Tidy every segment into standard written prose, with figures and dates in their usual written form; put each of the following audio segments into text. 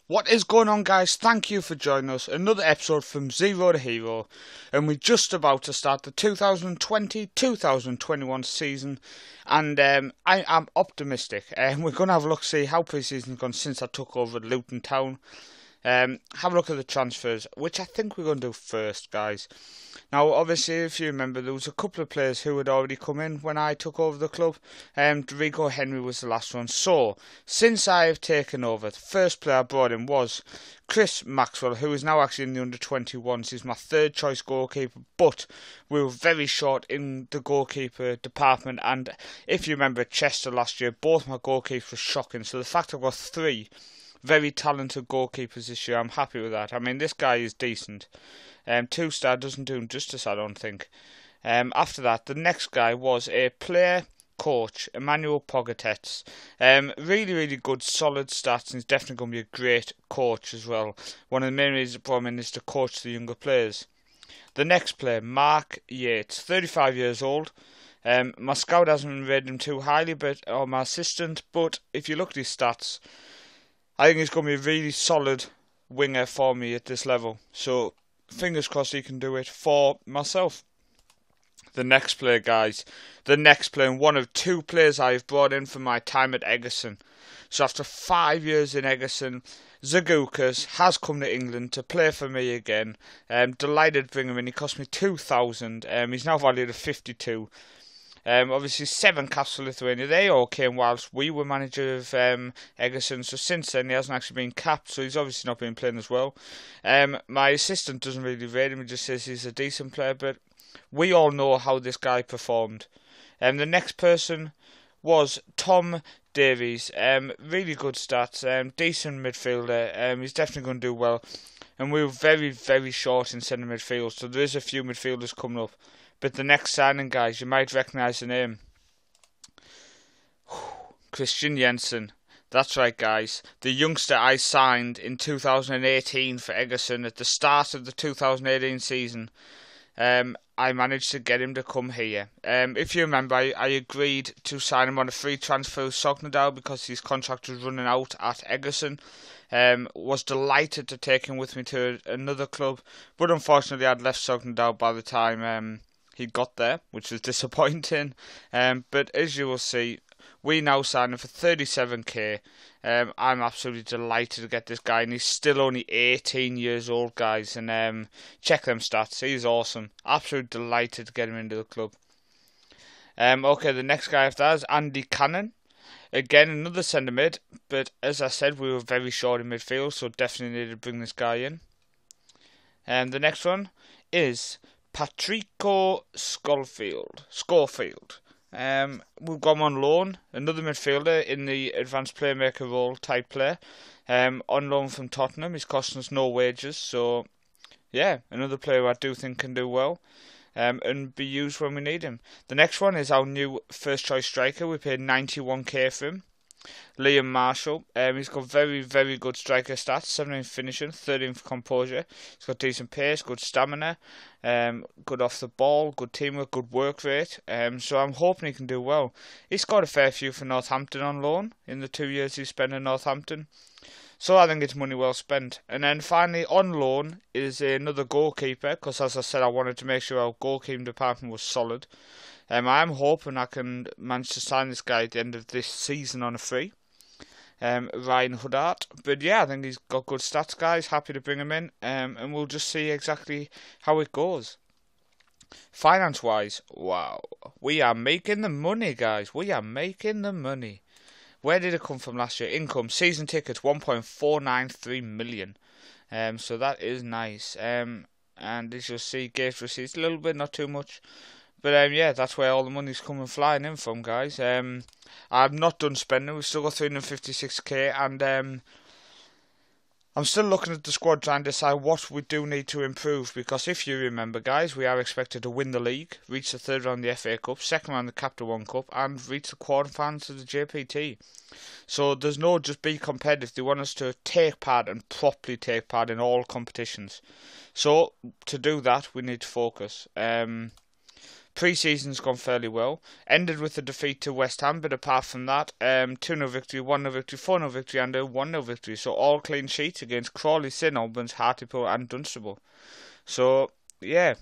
What is going on, guys? Thank you for joining us. Another episode from Zero to Hero, and we're just about to start the 2020-2021 season, and I am optimistic. We're going to have a look, see how pre-season's gone since I took over at Luton Town. Have a look at the transfers, which I think we're going to do first, guys. Now, obviously, if you remember, there was a couple of players who had already come in when I took over the club. Rico Henry was the last one. So, since I have taken over, the first player I brought in was Chris Maxwell, who is now actually in the under-21s. He's my third choice goalkeeper, but we were very short in the goalkeeper department. And if you remember at Chester last year, both my goalkeepers were shocking. So the fact I've got three very talented goalkeepers this year, I'm happy with that. I mean, this guy is decent. 2-star doesn't do him justice, I don't think. After that, the next guy was a player coach, Emmanuel Pogatetz. Really good, solid stats, and he's definitely going to be a great coach as well. One of the main reasons I brought him in is to coach the younger players. The next player, Mark Yates, 35 years old. My scout hasn't rated him too highly, or my assistant, but if you look at his stats, I think he's going to be a really solid winger for me at this level. So, fingers crossed he can do it for myself. The next player, guys. The next player, one of two players I've brought in for my time at Egerton. So, after 5 years in Egerton, Zagukas has come to England to play for me again. Delighted to bring him in. He cost me 2,000. He's now valued at 52. Obviously 7 caps for Lithuania. They all came whilst we were manager of Egerton, so since then he hasn't actually been capped, so he's obviously not been playing as well. My assistant doesn't really rate him, he just says he's a decent player, but we all know how this guy performed. The next person was Tom Davies. Really good stats, decent midfielder. He's definitely going to do well, and we were very short in centre midfield, so there is a few midfielders coming up. But the next signing, guys, you might recognise the name. Christian Jensen. That's right, guys. The youngster I signed in 2018 for Egerton at the start of the 2018 season. I managed to get him to come here. If you remember, I agreed to sign him on a free transfer with Sognadal because his contract was running out at Egerton. Was delighted to take him with me to another club, but unfortunately I'd left Sognadal by the time he got there, which was disappointing. But as you will see, we now sign him for 37k. I'm absolutely delighted to get this guy, and he's still only 18 years old, guys. And check them stats, he's awesome. Absolutely delighted to get him into the club. Okay, the next guy after that is Andy Cannon. Again, another centre mid, but as I said, we were very short in midfield, so definitely needed to bring this guy in. The next one is Patrico Schofield. We've got him on loan, another midfielder in the advanced playmaker role type player. On loan from Tottenham, he's costing us no wages, so yeah, another player I do think can do well. And be used when we need him. The next one is our new first choice striker. We paid 91k for him. Liam Marshall. He's got very good striker stats. 17th finishing, 13th composure. He's got decent pace, good stamina, good off the ball, good teamwork, good work rate. So I'm hoping he can do well. He scored a fair few for Northampton on loan in the 2 years he spent in Northampton. So I think it's money well spent. And then finally on loan is another goalkeeper, because as I said, I wanted to make sure our goalkeeping department was solid. I am hoping I can manage to sign this guy at the end of this season on a free. Ryan Huddart. But yeah, I think he's got good stats, guys. Happy to bring him in. And we'll just see exactly how it goes. Finance-wise, wow. We are making the money, guys. We are making the money. Where did it come from last year? Income, season tickets, 1.493 million. So that is nice. And as you'll see, gift receipts, a little bit, not too much. But yeah, that's where all the money's coming flying in from, guys. I'm not done spending. We've still got 356k, and I'm still looking at the squad trying to decide what we do need to improve, because if you remember, guys, we are expected to win the league, reach the third round of the FA Cup, second round of the Captain One Cup, and reach the quarterfinals of the JPT. So there's no just be competitive. They want us to take part and properly take part in all competitions. So to do that, we need to focus. Pre-season's gone fairly well. Ended with a defeat to West Ham, but apart from that, 2-0 victory, 1-0 victory, 4-0 victory, and a 1-0 victory. So all clean sheets against Crawley, St Albans, Hartlepool, and Dunstable. So yeah,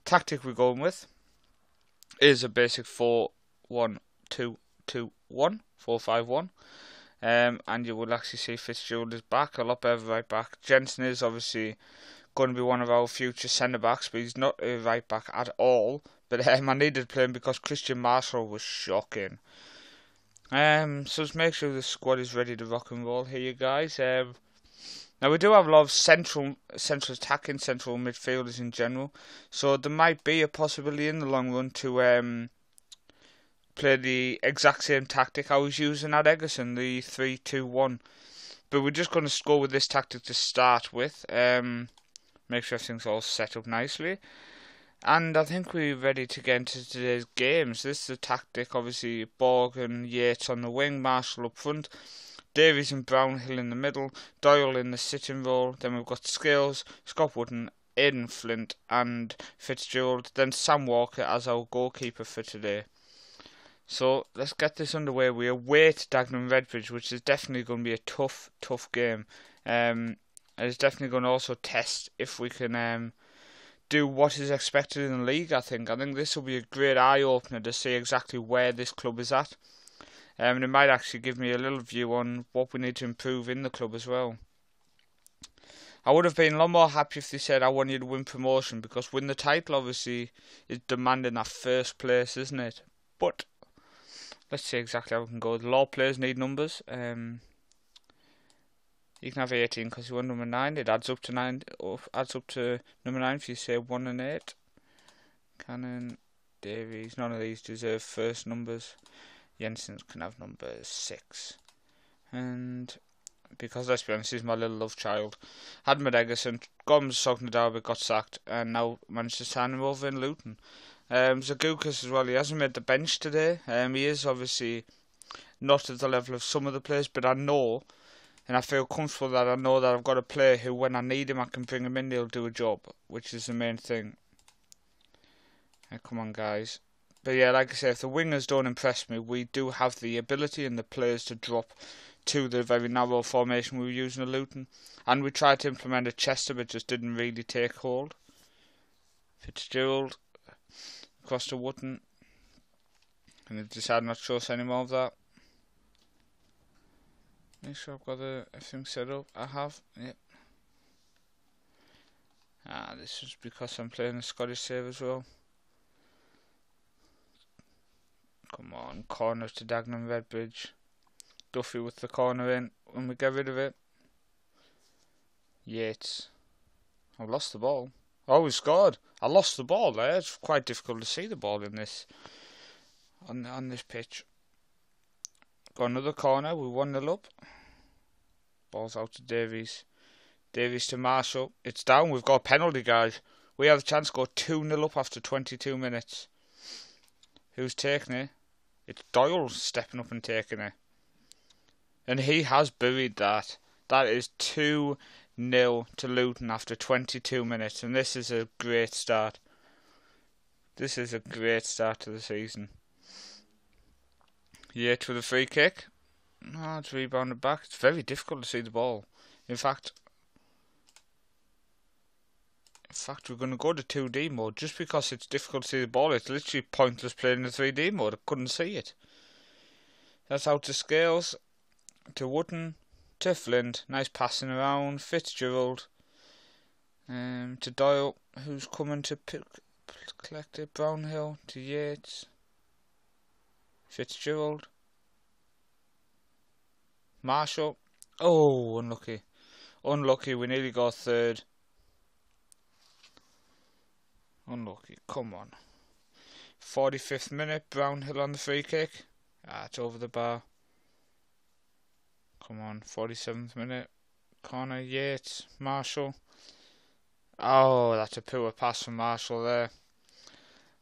tactic we're going with is a basic 4-1-2-2-1, 4-5-1. And you will actually see Fitzgerald is back, a lot better right back. Jensen is obviously going to be one of our future centre backs, but he's not a right back at all. But I needed to play him because Christian Marshall was shocking. So let's make sure the squad is ready to rock and roll here, you guys. Now we do have a lot of central attacking, central midfielders in general, so there might be a possibility in the long run to play the exact same tactic I was using at Egerton, the 3-2-1. But we're just going to go with this tactic to start with. Make sure everything's all set up nicely. And I think we're ready to get into today's games. This is the tactic, obviously, Borg and Yates on the wing, Marshall up front, Davies and Brownhill in the middle, Doyle in the sitting role, then we've got Scales, Scott Wooden, Aidan Flint and Fitzgerald, then Sam Walker as our goalkeeper for today. So let's get this underway. We await Dagenham Redbridge, which is definitely going to be a tough game. It's definitely going to also test if we can do what is expected in the league. I think this will be a great eye-opener to see exactly where this club is at. And it might actually give me a little view on what we need to improve in the club as well. I would have been a lot more happy if they said I want you to win promotion, because win the title obviously is demanding that first place, isn't it? But let's see exactly how we can go. The law players need numbers. You can have 18 because you won number 9. It adds up to 9. Adds up to number 9 if you say 1 and 8. Cannon, Davies. None of these deserve first numbers. Jensen can have number 6. And because let's be honest, he's my little love child. Had him at Egerton, got him to Sogn Derby, got sacked, and now managed to sign him over in Luton. Zagukas as well. He hasn't made the bench today. He is obviously not at the level of some of the players, but I know. And I feel comfortable that I know that I've got a player who, when I need him, I can bring him in, he'll do a job, which is the main thing. Come on, guys. But yeah, like I say, if the wingers don't impress me, we do have the ability and the players to drop to the very narrow formation we were using at Luton. And we tried to implement a Chester, but just didn't really take hold. Fitzgerald across to Wooden. And they decided not to show us any more of that. Make sure I've got everything set up. I have, yep. This is because I'm playing a Scottish save as well. Come on, corner to Dagenham Redbridge. Duffy with the corner in when we get rid of it. Yates. I've lost the ball. Oh, we scored. I lost the ball there. It's quite difficult to see the ball in this on this pitch. Got another corner. We 1-0 up. Ball's out to Davies. Davies to Marshall. It's down. We've got a penalty, guys. We have a chance to go 2-0 up after 22 minutes. Who's taking it? It's Doyle stepping up and taking it. And he has buried that. That is 2-0 to Luton after 22 minutes. And this is a great start. This is a great start to the season. Yates with a free kick. No, it's rebounded back. It's very difficult to see the ball. In fact, we're going to go to 2D mode just because it's difficult to see the ball. It's literally pointless playing in 3D mode. I couldn't see it. That's out to Scales, to Wooden, to Flint. Nice passing around. Fitzgerald, to Doyle, who's coming to collect it. Brownhill to Yates. Fitzgerald. Marshall. Oh, unlucky. Unlucky. We nearly got third. Unlucky. Come on. 45th minute. Brownhill on the free kick. It's over the bar. Come on. 47th minute. Corner. Yates. Marshall. Oh, that's a poor pass from Marshall there.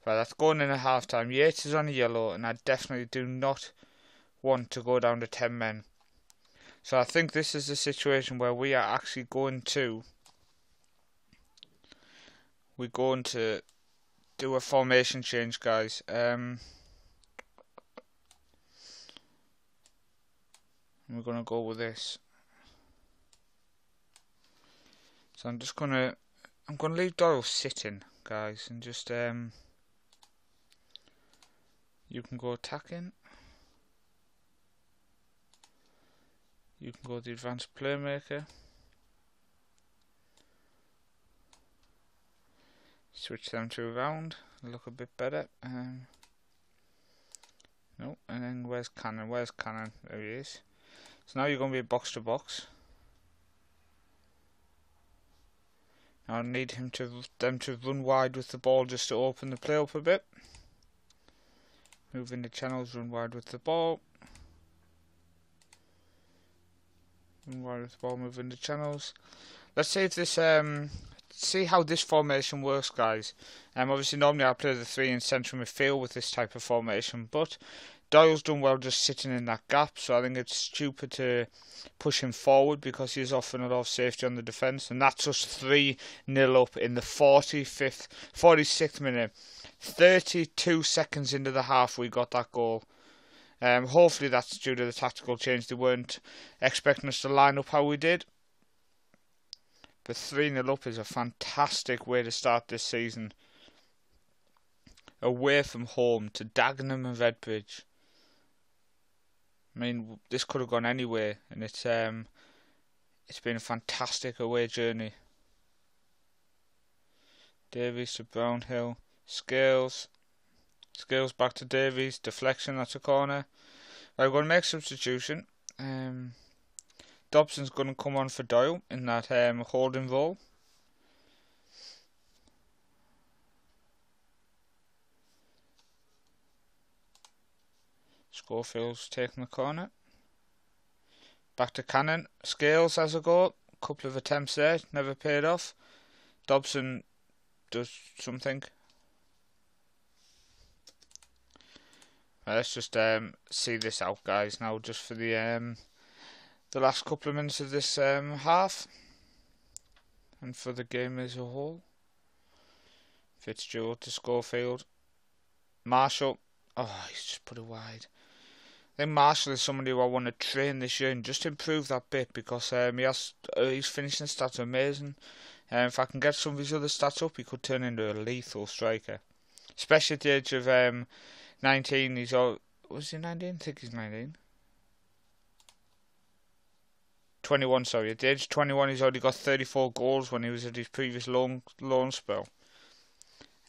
Right, that's going in at half time. Yates is on a yellow, and I definitely do not want to go down to 10 men. So I think this is a situation where we are actually going to... We're going to do a formation change, guys. We're gonna go with this. So I'm gonna leave Doyle sitting, guys, and just you can go attacking. You can go the advanced playmaker. Switch them to around, look a bit better. No, and then where's Cannon? Where's Cannon? There he is. So now you're going to be box to box. I need them to run wide with the ball just to open the play up a bit. Move in the channels, run wide with the ball. Run wide with the ball, move in the channels. Let's see if this see how this formation works, guys. Obviously normally I play the 3 in central midfield with this type of formation, but Doyle's done well just sitting in that gap, so I think it's stupid to push him forward because he's offering a lot of safety on the defence, and that's us 3-0 up in the 46th minute. 32 seconds into the half we got that goal. Hopefully that's due to the tactical change. They weren't expecting us to line up how we did. But 3-0 up is a fantastic way to start this season. Away from home to Dagenham and Redbridge. I mean, this could have gone anywhere, and it's been a fantastic away journey. Davies to Brownhill, Scales back to Davies, deflection, that's a corner. Right, we're going to make a substitution. Dobson's going to come on for Doyle in that holding role. Schofield's taking the corner. Back to Cannon. Scales has a go. Couple of attempts there, never paid off. Dobson does something. Let's just see this out, guys, now, just for the last couple of minutes of this half, and for the game as a whole. Fitzgerald to Schofield. Marshall. Oh, he's just put it wide. I think Marshall is somebody who I want to train this year and just improve that bit, because his finishing stats are amazing. If I can get some of his other stats up, he could turn into a lethal striker. Especially at the age of 19. Was he 19? I think he's 19. 21, sorry. At the age of 21, he's already got 34 goals when he was at his previous loan spell.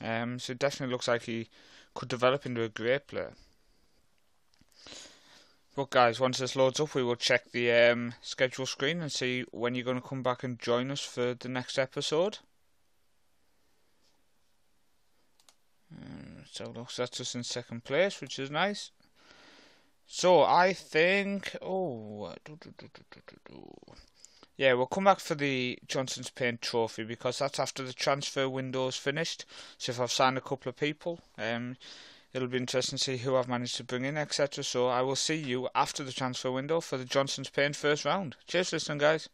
So it definitely looks like he could develop into a great player. But guys, once this loads up, we will check the schedule screen and see when you're going to come back and join us for the next episode. So it looks that's us in second place, which is nice. So I think, yeah, we'll come back for the Johnson's Paint Trophy, because that's after the transfer window is finished. So if I've signed a couple of people, it'll be interesting to see who I've managed to bring in, etc. So I will see you after the transfer window for the Johnson's Paint first round. Cheers for listening, guys.